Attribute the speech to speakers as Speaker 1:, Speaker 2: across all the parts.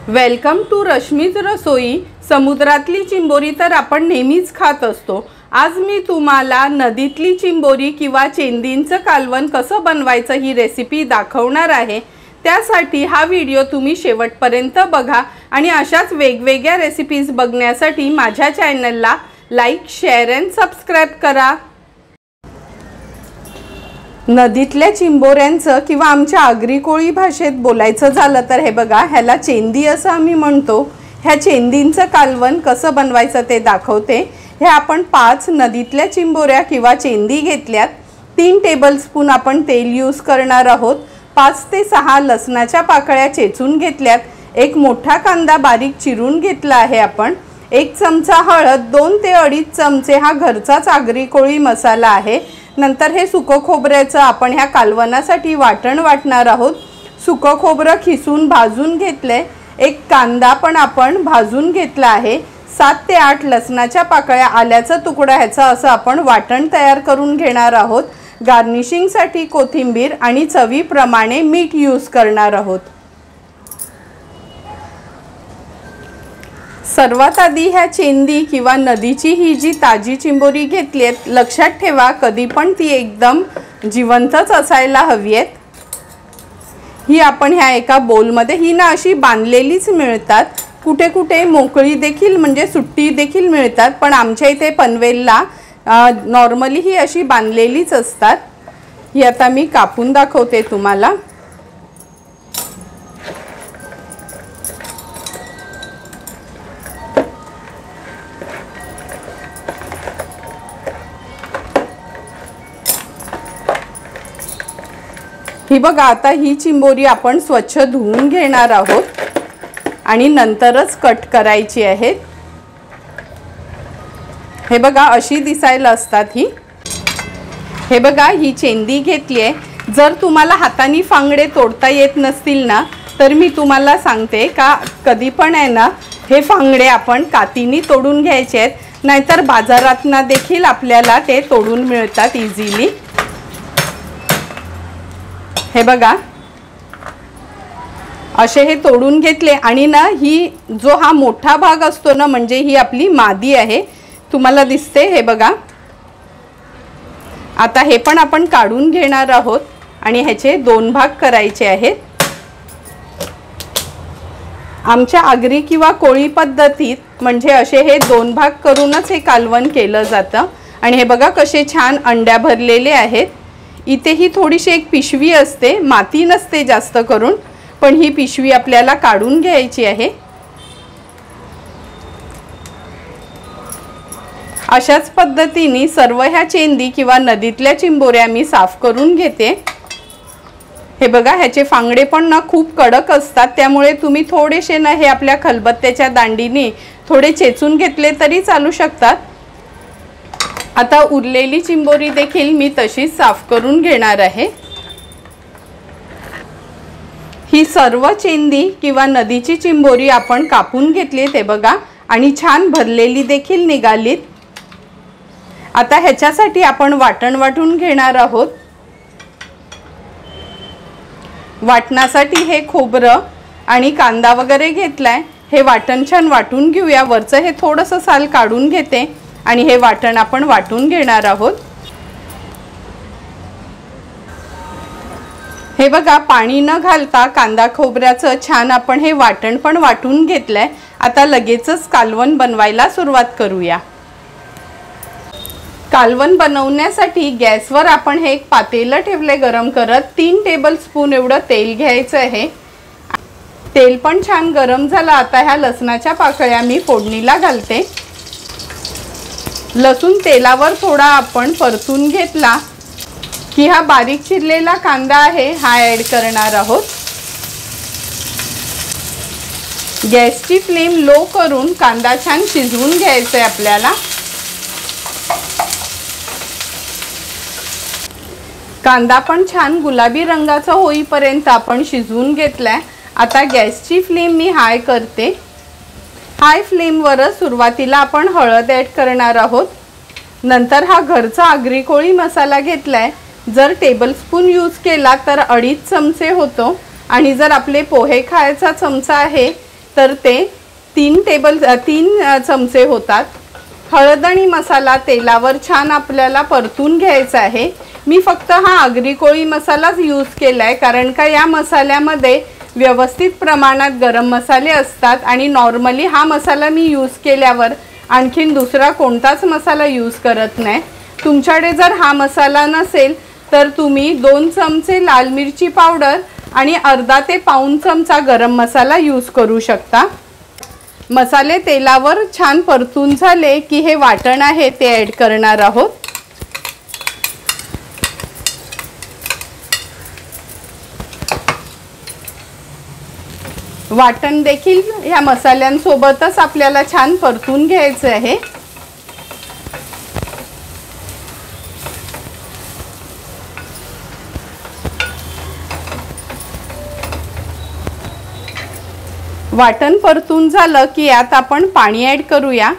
Speaker 1: Welcome to Rashmi's रसोई। समुद्रातली चिंबोरी तर आपण नेहमीच खात असतो। आज मी तुम्हाला नदीतली चिंबोरी किंवा चेंदींचं कालवण कसं बनवायचं ही रेसिपी दाखवणार आहे। त्यासाठी हा व्हिडिओ तुम्ही शेवटपर्यंत बघा आणि अशाच वेगवेगळ्या रेसिपीज बघण्यासाठी माझ्या चॅनलला लाईक, शेअर अँड सबस्क्राइब करा। नदीतल्या चिंबोऱ्यांचं किंवा आमच्या आगरी कोळी भाषेत बोलायचं झालं तर हे बघा, ह्याला चेंदी असं आम्ही म्हणतो। ह्या चेंदींचं कालवण कसं बनवायचं ते दाखवते। हे आपण 5 नदीतल्या चिंबोऱ्या किंवा चेंदी घेतल्यात। 3 टेबलस्पून आपण तेल यूज करणार आहोत। 5 ते 6 लसणाच्या पाकळ्या चेचून घेतल्यात। एक मोठा कांदा बारीक चिरून घेतला आहे आपण। 1 चमचा हळद, 2 ते 2.5 चमचे हा घरचाच आगरी कोळी मसाला आहे। नंतर हे सुकं खोबऱ्याचं आपण ह्या कालवणासाठी वाटण वाटणार आहोत। सुकं खोबरं खिसून भाजून घेतले। एक कांदा पण आपण भाजून घेतला आहे। 7 ते 8 लसणाच्या पाकळ्या, आल्याचा तुकडा, ह्याचा असं आपण वाटण तयार करून घेणार आहोत। गार्निशिंगसाठी कोथिंबीर आणि चवीप्रमाणे मीठ यूज करणार आहोत। सर्वात आधी ह्या चेंदी किंवा नदीची ही जी ताजी चिंबोरी घेतली आहे, लक्षात ठेवा कधी पण ती एकदम जिवंतच असायला हवी आहे। ही आपण ह्या एका बोलमध्ये, ही ना अशी बांधलेलीच मिळतात, कुठे कुठे मोकळी देखील म्हणजे सुट्टी देखील मिळतात, पण आमच्या इथे पनवेलला नॉर्मली ही अशी बांधलेलीच असतात। ही आता मी कापून दाखवते तुम्हाला। ही बघा, आता ही चिंबोरी आपण स्वच्छ धुवून घेणार आहोत आणि नंतरच कट करायची आहे। हे बघा, अशी दिसायला असतात ही। हे बघा, ही चेंदी घेतली आहे। जर तुम्हाला हाताने फांगडे तोडता येत नसतील ना, तर मी तुम्हाला सांगते का कधी पण आहे ना, हे फांगडे आपण कातीने तोडून घ्यायचे आहेत, नाहीतर बाजारातना देखील आपल्याला ते तोडून मिळतात इझिली। हे बघा, असे हे तोडून घेतले आणि ना, ही जो हा मोठा भाग असतो ना, म्हणजे ही आपली मादी आहे, तुम्हाला दिसते हे बघा। आता हे पण आपण काढून घेणार आहोत आणि ह्याचे 2 भाग करायचे आहेत। आमच्या आगरी किंवा कोळी पद्धतीत म्हणजे असे हे 2 भाग करूनच हे कालवण केलं जातं। आणि हे बघा कसे छान अंड्या भरलेले आहेत। इथे ही थोडीशी एक पिशवी असते, माती नसते जास्त करून, पण ही पिशवी आपल्याला काढून घ्यायची आहे। अशाच पद्धतीने सर्व ह्या चेंदी किंवा नदीतल्या चिंबोऱ्या मी साफ करून घेते। हे बघा, ह्याचे फांगडे पण ना खूप कडक असतात, त्यामुळे तुम्ही थोडेसे ना हे आपल्या खलबत्त्याच्या दांडीने थोडे चेचून घेतले तरी चालू शकतात। आता उरलेली चिंबोरी देखील मी तशीच साफ करून घेणार आहे। ही सर्व चेंदी किंवा नदीची चिंबोरी आपण कापून घेतली ते बघा, आणि छान भरलेली देखील निघालीत। आता ह्याच्यासाठी आपण वाटण वाटून घेणार आहोत। वाटणासाठी हे खोबरं आणि कांदा वगैरे घेतलाय। हे वाटण छान वाटून घेऊया। वरचं हे थोडंसं साल काढून घेते आणि हे वाटण आपण वाटून घेणार आहोत। हे बघा, पाणी न घालता कांदा खोबऱ्याचं छान आपण हे वाटण पण वाटून घेतलंय। आता लगेचच कालवण बनवायला सुरुवात करूया। कालवण बनवण्यासाठी गॅसवर आपण हे एक पातेलं ठेवले गरम करत। 3 टेबलस्पून एवढं तेल घ्यायचं आहे। तेल पण छान गरम झालं। आता ह्या लसणाच्या पाकळ्या मी फोडणीला घालते। लसूण तेलावर थोडा आपण परतून घेतला की हा बारीक चिरलेला कांदा आहे हा ॲड करणार आहोत। गॅसची फ्लेम लो करून कांदा छान शिजवून घ्यायचा आहे आपल्याला। कांदा पण छान गुलाबी रंगाचा होईपर्यंत आपण शिजवून घेतलाय। आता गॅसची फ्लेम मी हाय करते। हाय फ्लेमवरच सुरुवातीला आपण हळद ॲड करणार आहोत। नंतर हा घरचा आगरी कोळी मसाला घेतलाय। जर टेबलस्पून यूज केला तर 2.5 चमचे होतो, आणि जर आपले पोहे खायचा चमचा आहे तर ते 3 चमचे होतात। हळद आणि मसाला तेलावर छान आपल्याला परतून घ्यायचा आहे। मी फक्त हा आगरी कोळी मसालाच यूज केलाय, कारण का या मसाल्यामध्ये व्यवस्थित प्रमाणात गरम मसाले असतात आणि नॉर्मली हा मसाला मी यूज केल्यावर आणखीन दुसरा कोणताच मसाला यूज करत नाही। तुमच्याकडे जर हा मसाला नसेल तर तुम्ही 2 चमचे लाल मिरची पावडर आणि अर्धा ते पाऊण चमचा गरम मसाला यूज करू शकता। मसाले तेलावर छान परतून झाले की हे वाटण आहे ते ॲड करणार आहोत। वाटण देखील या मसाल्यांसोबतच आपल्याला छान परतून घ्यायचे आहे। वाटण परतून झालं की यात आपण पाणी ॲड करूया।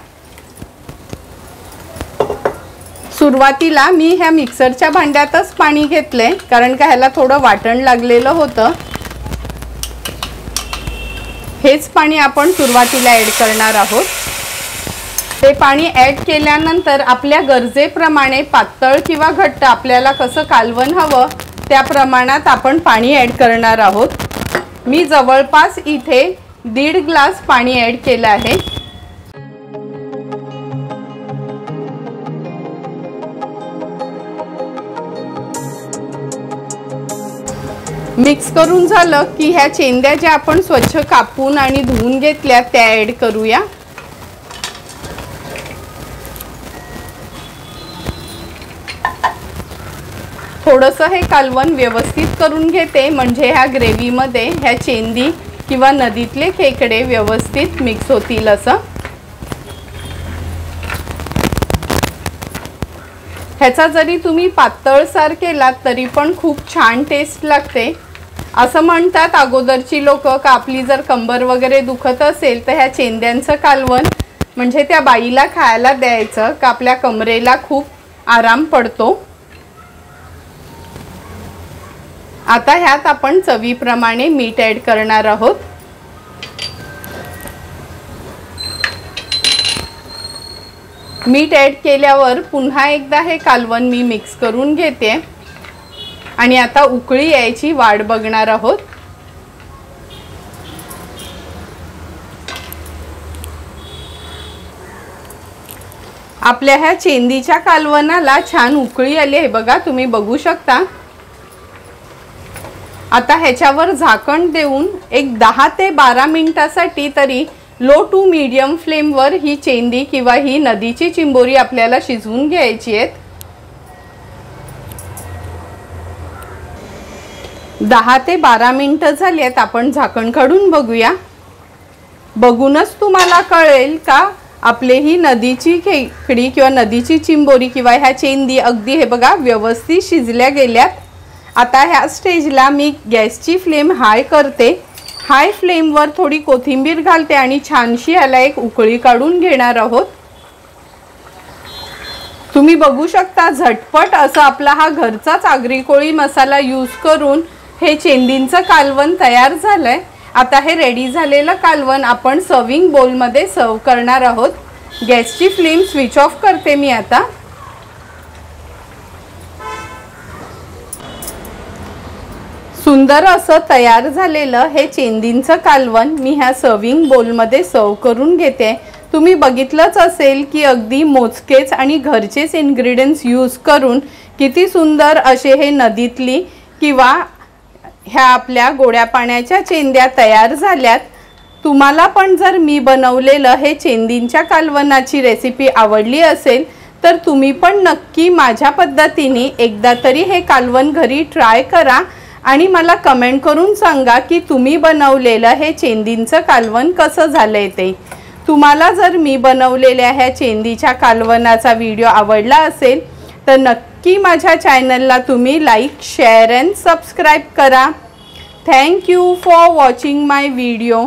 Speaker 1: सुरुवातीला मी ह्या मिक्सरच्या भांड्यातच पाणी घेतले, कारण का ह्याला थोडं वाटण लागलेलं होतं। हेच पाणी आपण सुरुवातीला ॲड करणार आहोत। ते पाणी ॲड केल्यानंतर आपल्या गरजेप्रमाणे पातळ किंवा घट्ट आपल्याला कसं कालवण हवं त्या प्रमाणात आपण पाणी ॲड करणार आहोत। मी जवळपास इथे 1.5 ग्लास पाणी ॲड केलं आहे। मिक्स करून झालं की ह्या चेंद्या ज्या आपण स्वच्छ कापून आणि धुवून घेतल्या त्या ॲड करूया। थोडंसं हे कालवण व्यवस्थित करून घेते, म्हणजे ह्या ग्रेव्हीमध्ये ह्या चेंदी किंवा नदीतले खेकडे व्यवस्थित मिक्स होतील असं। ह्याचा जरी तुम्ही पातळसार केलात तरी पण खूप छान टेस्ट लागते। असं म्हणतात अगोदरची लोक का आपली जर कंबर वगैरे दुखत असेल तर ह्या चेंद्यांचं कालवण म्हणजे त्या बाईला खायला द्यायचं, का आपल्या कमरेला खूप आराम पडतो। आता ह्यात आपण चवीप्रमाणे मीठ ॲड करणार आहोत। मीठ ॲड केल्यावर पुन्हा एकदा हे कालवण मी मिक्स करून घेते आणि आता उकळी यायची वाट बघणार आहोत। आपल्या ह्या चेंदीच्या कालवणाला छान उकळी आली आहे बघा, तुम्ही बघू शकता। आता ह्याच्यावर झाकण देऊन एक 10 ते 12 मिनिटासाठी तरी लो टू मीडियम फ्लेमवर ही चेंदी किंवा ही नदीची चिंबोरी आपल्याला शिजवून घ्यायची आहे। 10 ते 12 मिनिटं झाली आहेत, आपण झाकण काढून बघूया। बघूनच तुम्हाला कळेल का आपले ही नदीची खेकडी किंवा नदीची चिंबोरी किंवा ह्या चेंदी अगदी हे बघा व्यवस्थित शिजल्या गेल्यात। आता ह्या स्टेजला मी गॅसची फ्लेम हाय करते। हाय फ्लेमवर थोडी कोथिंबीर घालते आणि छानशी ह्याला एक उकळी काढून घेणार आहोत। तुम्ही बघू शकता झटपट असं आपला हा घरचाच आगरी कोळी मसाला यूज करून हे चेंदींचं कालवण तयार झालंय। आता हे रेडी झालेलं कालवण आपण सर्विंग बोलमध्ये सर्व करणार आहोत। गॅसची फ्लेम स्विच ऑफ करते मी आता। सुंदर असं तयार झालेलं हे चेंदींचं कालवण मी ह्या सर्विंग बोलमध्ये सर्व करून घेते। तुम्ही बघितलंच असेल की अगदी मोजकेच आणि घरचेच इन्ग्रेडियंट्स यूज करून किती सुंदर असे हे नदीतली किंवा ह्या आपल्या गोड्या पाण्याच्या चेंद्या तयार झाल्यात। तुम्हाला पण जर मी बनवलेलं हे चेंदींच्या कालवणाची रेसिपी आवडली असेल तर तुम्ही पण नक्की माझ्या पद्धतीने एकदा तरी हे कालवण घरी ट्राय करा आणि मला कमेंट करून सांगा की तुम्ही बनवलेलं हे चेंदींचं कालवण कसं झालंय ते। तुम्हाला जर मी बनवलेल्या ह्या चेंदीच्या कालवणाचा व्हिडिओ आवडला असेल तर नक्की माझ्या चॅनलला तुम्ही लाईक, शेअर अँड सबस्क्राईब करा। Thank you for watching my video.